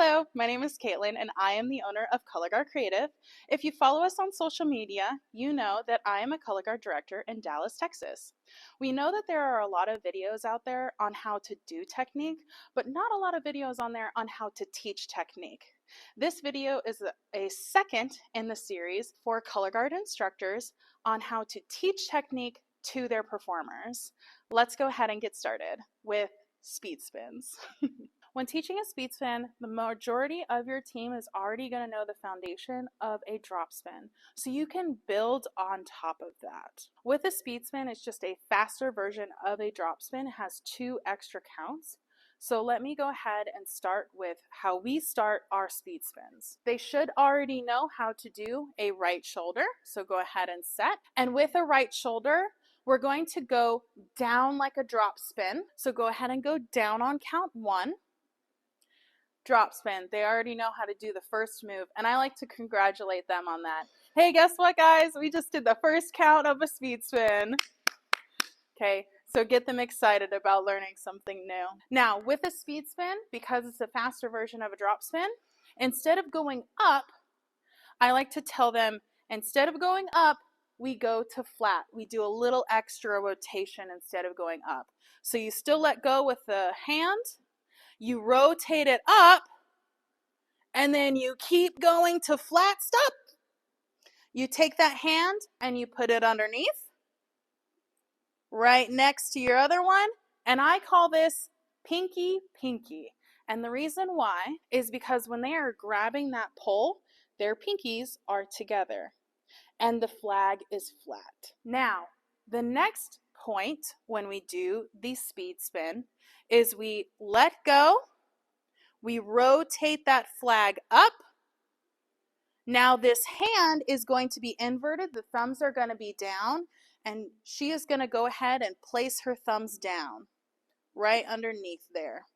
Hello, my name is Caitlin and I am the owner of Colorguard Creative. If you follow us on social media, you know that I am a color guard director in Dallas, Texas. We know that there are a lot of videos out there on how to do technique, but not a lot of videos on there on how to teach technique. This video is a second in the series for color guard instructors on how to teach technique to their performers. Let's go ahead and get started with speed spins. When teaching a speed spin, the majority of your team is already going to know the foundation of a drop spin, so you can build on top of that. With a speed spin, it's just a faster version of a drop spin. It has 2 extra counts. So let me go ahead and start with how we start our speed spins. They should already know how to do a right shoulder, so go ahead and set. And with a right shoulder, we're going to go down like a drop spin. So go ahead and go down on count 1. Drop spin. They already know how to do the first move, and I like to congratulate them on that. Hey, guess what, guys? We just did the first count of a speed spin. Okay, so get them excited about learning something new. Now, with a speed spin, because it's a faster version of a drop spin, instead of going up, I like to tell them, instead of going up, we go to flat. We do a little extra rotation instead of going up. So you still let go with the hand, you rotate it up, and then you keep going to flat stop. You take that hand and you put it underneath, right next to your other one, and I call this pinky pinky. And the reason why is because when they are grabbing that pole, their pinkies are together and the flag is flat. Now, the next point when we do the speed spin is we let go. We rotate that flag up. Now this hand is going to be inverted. The thumbs are going to be down, and she is going to go ahead and place her thumbs down right underneath there.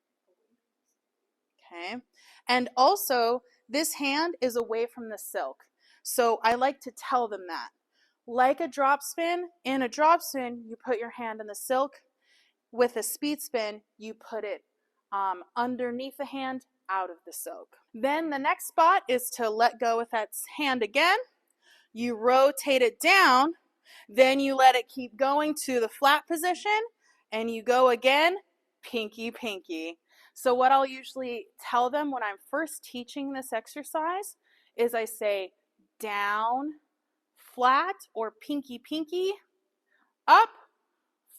Okay. And also, this hand is away from the silk. So I like to tell them that. Like a drop spin, in a drop spin, you put your hand in the silk. With a speed spin, you put it underneath the hand, out of the silk. Then the next spot is to let go with that hand again. You rotate it down, then you let it keep going to the flat position, and you go again, pinky pinky. So what I'll usually tell them when I'm first teaching this exercise is I say down, flat, or pinky pinky, up,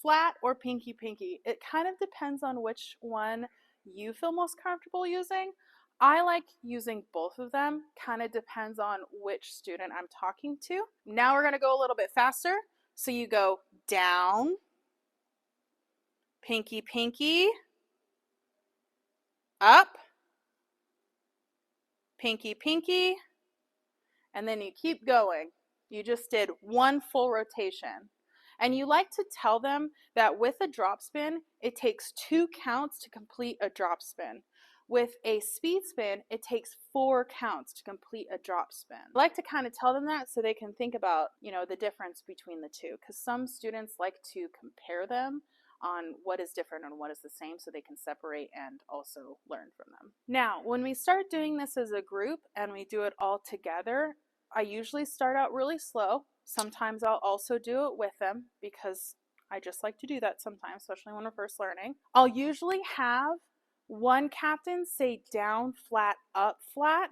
flat, or pinky pinky. It kind of depends on which one you feel most comfortable using. I like using both of them. Kind of depends on which student I'm talking to. Now we're going to go a little bit faster. So you go down, pinky pinky, up, pinky pinky, and then you keep going. You just did one full rotation. And you like to tell them that with a drop spin, it takes 2 counts to complete a drop spin. With a speed spin, it takes 4 counts to complete a drop spin. I like to kind of tell them that so they can think about, the difference between the two, because some students like to compare them on what is different and what is the same so they can separate and also learn from them. Now, when we start doing this as a group and we do it all together, I usually start out really slow. Sometimes I'll also do it with them because I just like to do that sometimes, especially when we're first learning. I'll usually have one captain say down, flat, up, flat,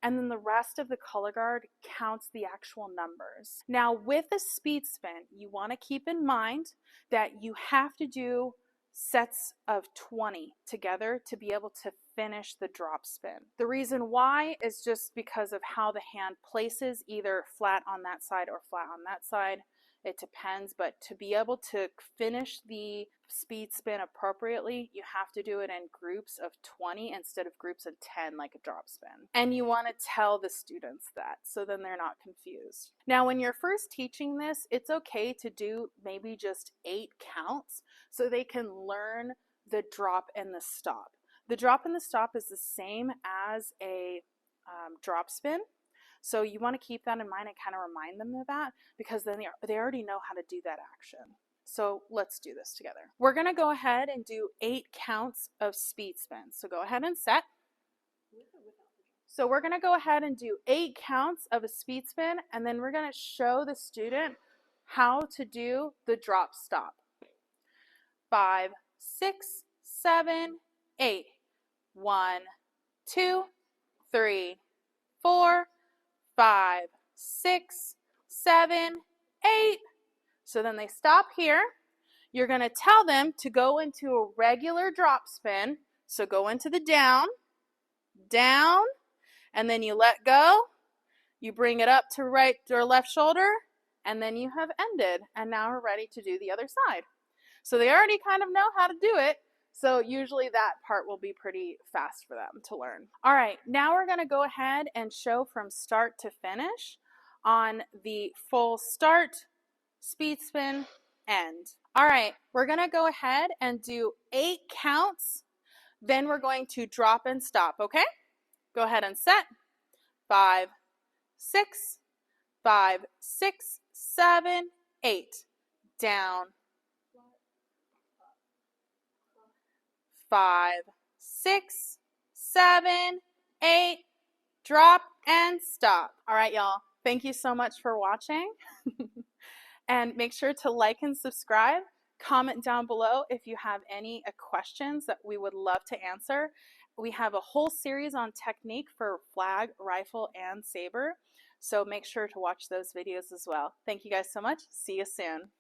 and then the rest of the color guard counts the actual numbers. Now with a speed spin, you want to keep in mind that you have to do sets of 20 together to be able to finish the drop spin. The reason why is just because of how the hand places, either flat on that side or flat on that side. It depends, but to be able to finish the speed spin appropriately, you have to do it in groups of 20 instead of groups of 10 like a drop spin. And you want to tell the students that so then they're not confused. Now when you're first teaching this, it's okay to do maybe just 8 counts so they can learn the drop and the stop. The drop and the stop is the same as a drop spin. So you want to keep that in mind and kind of remind them of that because then they already know how to do that action. So let's do this together. We're going to go ahead and do 8 counts of speed spins. So go ahead and set. So we're going to go ahead and do 8 counts of a speed spin, and then we're going to show the student how to do the drop stop. 5, 6, 7, 8. 1, 2, 3, 4, 5, 6, 7, 8. So then they stop here. You're going to tell them to go into a regular drop spin. So go into the down, down, and then you let go. You bring it up to right or left shoulder, and then you have ended. And now we're ready to do the other side. So they already kind of know how to do it. So usually that part will be pretty fast for them to learn. All right, now we're going to go ahead and show from start to finish on the full start, speed spin, end. All right, we're going to go ahead and do 8 counts. Then we're going to drop and stop, okay? Go ahead and set. 5, 6, 5, 6, 7, 8. Down. 5, 6, 7, 8. Drop and stop. All right, y'all. Thank you so much for watching. And make sure to like and subscribe. Comment down below if you have any questions that we would love to answer. We have a whole series on technique for flag, rifle, and saber. So make sure to watch those videos as well. Thank you guys so much. See you soon.